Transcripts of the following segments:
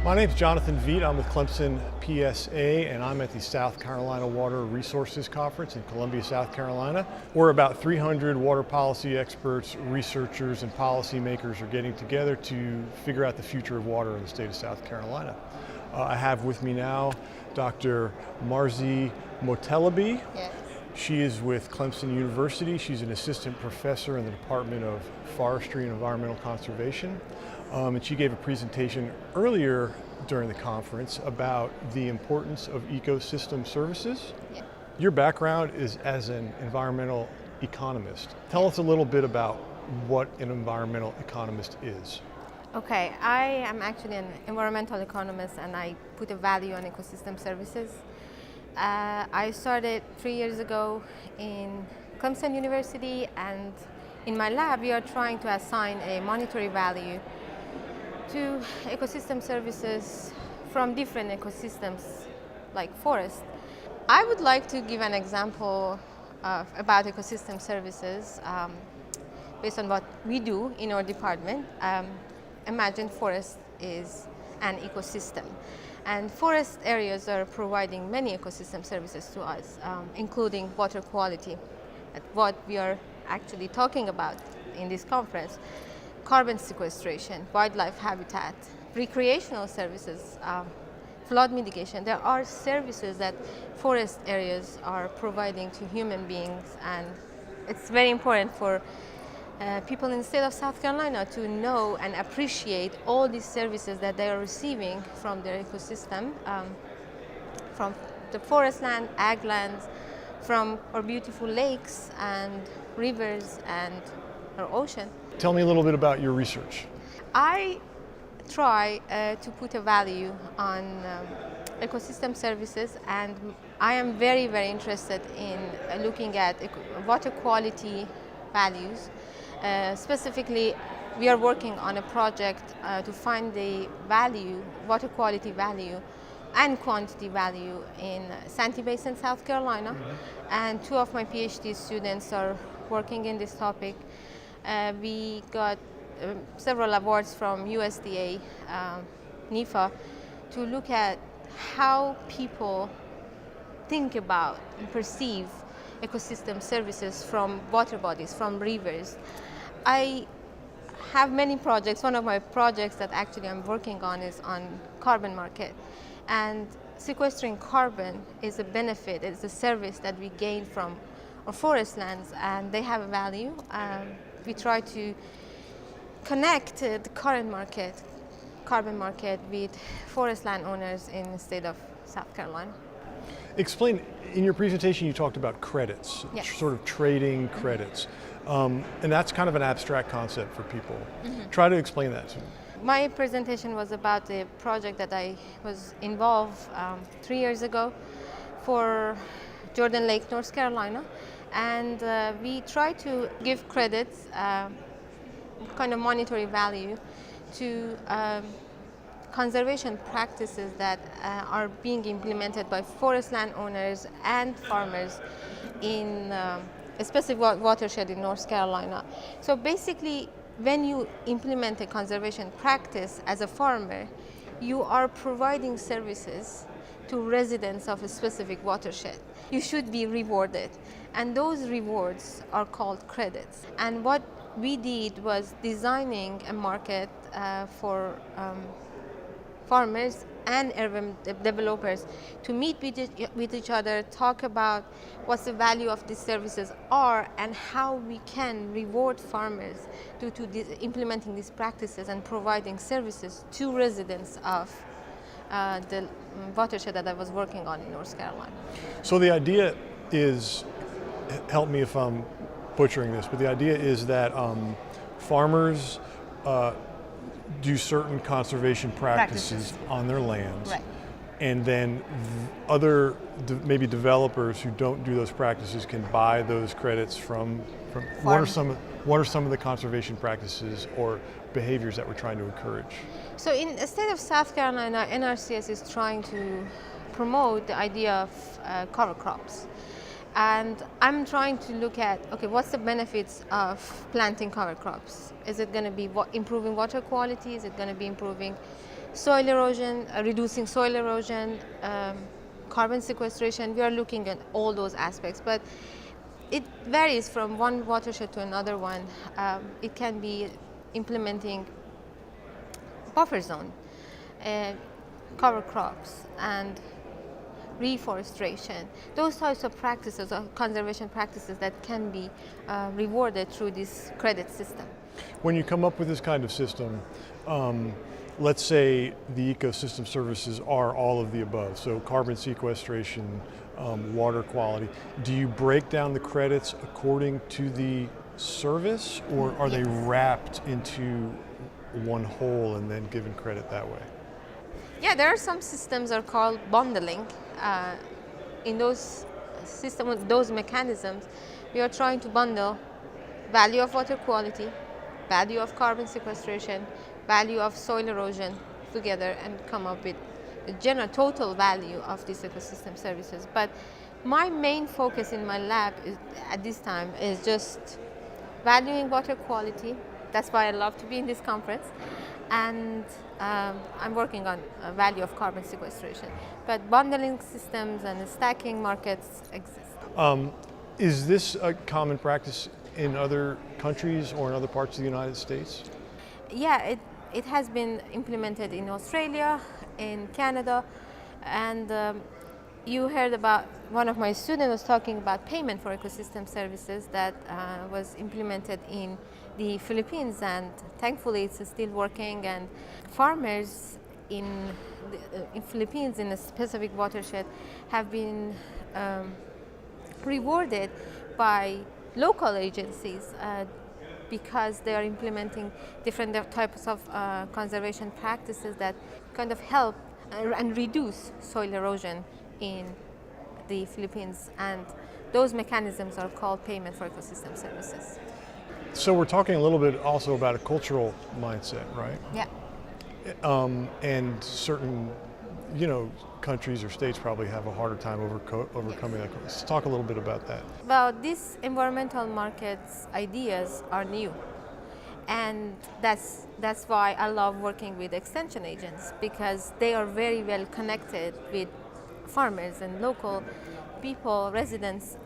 My name's Jonathan Veet. I'm with Clemson PSA, and I'm at the South Carolina Water Resources Conference in Columbia, South Carolina. We're about 300 water policy experts, researchers, and policymakers are getting together to figure out the future of water in the state of South Carolina. I have with me now Dr. Marzi Motallebi. Yes. She is with Clemson University. She's an assistant professor in the Department of Forestry and Environmental Conservation. And she gave a presentation earlier during the conference about the importance of ecosystem services. Yeah. Your background is as an environmental economist. Tell us a little bit about what an environmental economist is. Okay, I am actually an environmental economist and I put a value on ecosystem services. I started 3 years ago in Clemson University, and in my lab we are trying to assign a monetary value to ecosystem services from different ecosystems like forest. I would like to give an example about ecosystem services based on what we do in our department. Imagine forest is an ecosystem, and forest areas are providing many ecosystem services to us, including water quality, what we are actually talking about in this conference, carbon sequestration, wildlife habitat, recreational services, flood mitigation. There are services that forest areas are providing to human beings, and it's very important for people in the state of South Carolina to know and appreciate all these services that they are receiving from their ecosystem, from the forest land, ag lands, from our beautiful lakes and rivers and our ocean. Tell me a little bit about your research. I try to put a value on ecosystem services, and I am very, very interested in looking at water quality values. Specifically, we are working on a project to find the value, water quality value and quantity value in Santee Basin, South Carolina. And two of my PhD students are working in this topic. We got several awards from USDA, NIFA, to look at how people think about and perceive ecosystem services from water bodies, from rivers. I have many projects. One of my projects that actually I'm working on is on carbon market. And sequestering carbon is a benefit, it's a service that we gain from our forest lands, and they have a value. We try to connect the current market, carbon market, with forest landowners in the state of South Carolina. Explain, in your presentation you talked about credits, Yes. sort of trading credits, and that's kind of an abstract concept for people. Try to explain that to me. My presentation was about a project that I was involved 3 years ago for Jordan Lake, North Carolina, and we try to give credits, kind of monetary value, to conservation practices that are being implemented by forest landowners and farmers in a specific watershed in North Carolina. So basically, when you implement a conservation practice as a farmer, you are providing services to residents of a specific watershed. You should be rewarded, and those rewards are called credits. And what we did was designing a market for farmers and urban developers to meet with each other, talk about what the value of these services are and how we can reward farmers to implementing these practices and providing services to residents of the watershed that I was working on in North Carolina. So the idea is, help me if I'm butchering this, but the idea is that farmers do certain conservation practices on their lands, Right. and then other maybe developers who don't do those practices can buy those credits from what are some of the conservation practices or behaviors that we're trying to encourage? So in the state of South Carolina, NRCS is trying to promote the idea of cover crops. And I'm trying to look at, okay, what's the benefits of planting cover crops? Is it going to be improving water quality? Is it going to be improving soil erosion, reducing soil erosion, carbon sequestration. We are looking at all those aspects, but it varies from one watershed to another one. It can be implementing buffer zone, cover crops, and reforestation. Those types of practices or conservation practices that can be rewarded through this credit system. When you come up with this kind of system, let's say the ecosystem services are all of the above, so carbon sequestration, water quality. Do you break down the credits according to the service, or are they wrapped into one whole and then given credit that way? Yeah, there are some systems are called bundling. In those systems, those mechanisms, we are trying to bundle value of water quality, value of carbon sequestration, value of soil erosion together and come up with the general total value of these ecosystem services. But my main focus in my lab at this time is just valuing water quality. That's why I love to be in this conference. And I'm working on a value of carbon sequestration. But bundling systems and stacking markets exist. Is this a common practice in other countries or in other parts of the United States? Yeah, it has been implemented in Australia, in Canada, and you heard about one of my students was talking about payment for ecosystem services that was implemented in the Philippines, and thankfully it's still working, and farmers in Philippines in a specific watershed have been rewarded by local agencies because they are implementing different types of conservation practices that kind of help and reduce soil erosion in the Philippines, and those mechanisms are called payment for ecosystem services. So we're talking a little bit also about a cultural mindset, right? Yeah. And certain, countries or states probably have a harder time overcoming that. Let's talk a little bit about that. Well, these environmental markets ideas are new, and that's why I love working with extension agents, because they are very well connected with farmers and local people, residents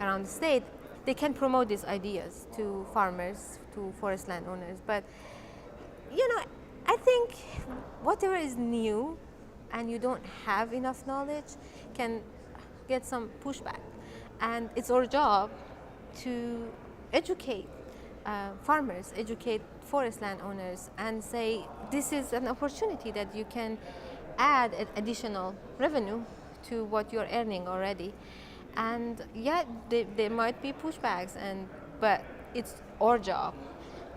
around the state. They can promote these ideas to farmers, to forest landowners. But I think whatever is new and you don't have enough knowledge can get some pushback. And it's our job to educate farmers, educate forest landowners, and say this is an opportunity that you can add additional revenue to what you're earning already. And yeah, there might be pushbacks, but it's our job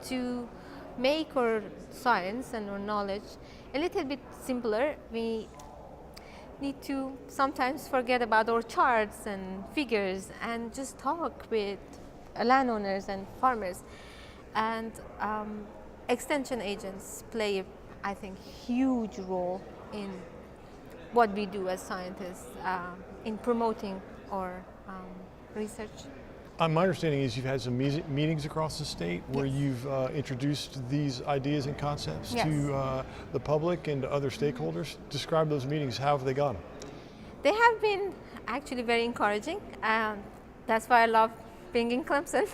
to make our science and our knowledge a little bit simpler. We need to sometimes forget about our charts and figures and just talk with landowners and farmers. And extension agents play, I think, huge role in what we do as scientists in promoting our research. My understanding is you've had some meetings across the state where Yes. you've introduced these ideas and concepts Yes. to the public and to other stakeholders. Describe those meetings. How have they gone? They have been actually very encouraging. That's why I love being in Clemson.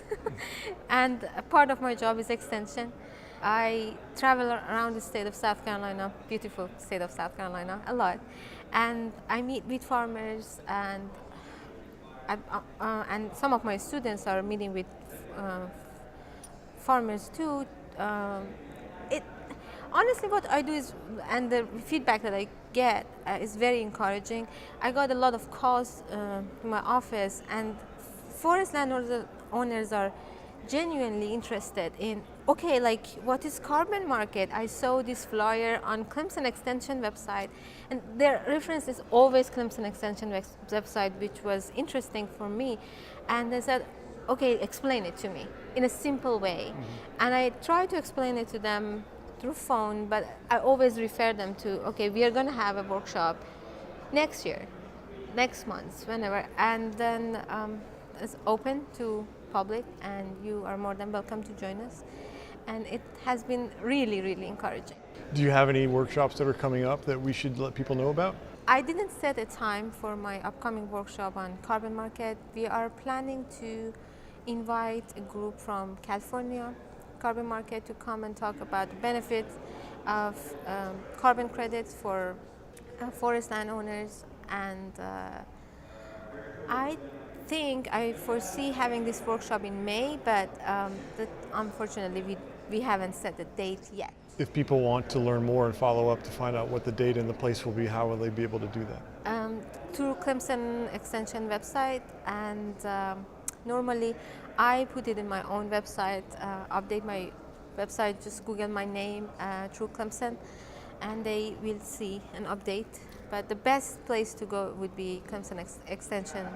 And a part of my job is extension. I travel around the state of South Carolina, beautiful state of South Carolina, a lot. And I meet with farmers, and some of my students are meeting with farmers too. Honestly, what I do is, and the feedback that I get is very encouraging. I got a lot of calls to my office, and forest landowners are genuinely interested in, okay, like, what is carbon market? I saw this flyer on Clemson Extension website, and their reference is always Clemson Extension website, which was interesting for me. And they said, okay, explain it to me in a simple way. Mm-hmm. And I try to explain it to them through phone, but I always refer them to, okay, we are going to have a workshop next year, next month, whenever, and then it's open to public, and you are more than welcome to join us. and it has been really, really encouraging. Do you have any workshops that are coming up that we should let people know about? I didn't set a time for my upcoming workshop on carbon market. We are planning to invite a group from California carbon market to come and talk about the benefits of carbon credits for forest landowners, and I foresee having this workshop in May, but unfortunately we haven't set the date yet. If people want to learn more and follow up to find out what the date and the place will be, how will they be able to do that? Through Clemson extension website, and normally I put it in my own website, update my website, just Google my name through Clemson, and they will see an update. But the best place to go would be Clemson extension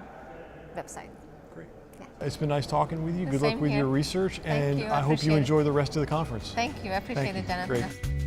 website. Great. Yeah. It's been nice talking with you. Good Same luck with here. your research, Thank and you. I hope you appreciate it. enjoy the rest of the conference. Thank you. I appreciate Thank it, you. Jonathan. Great.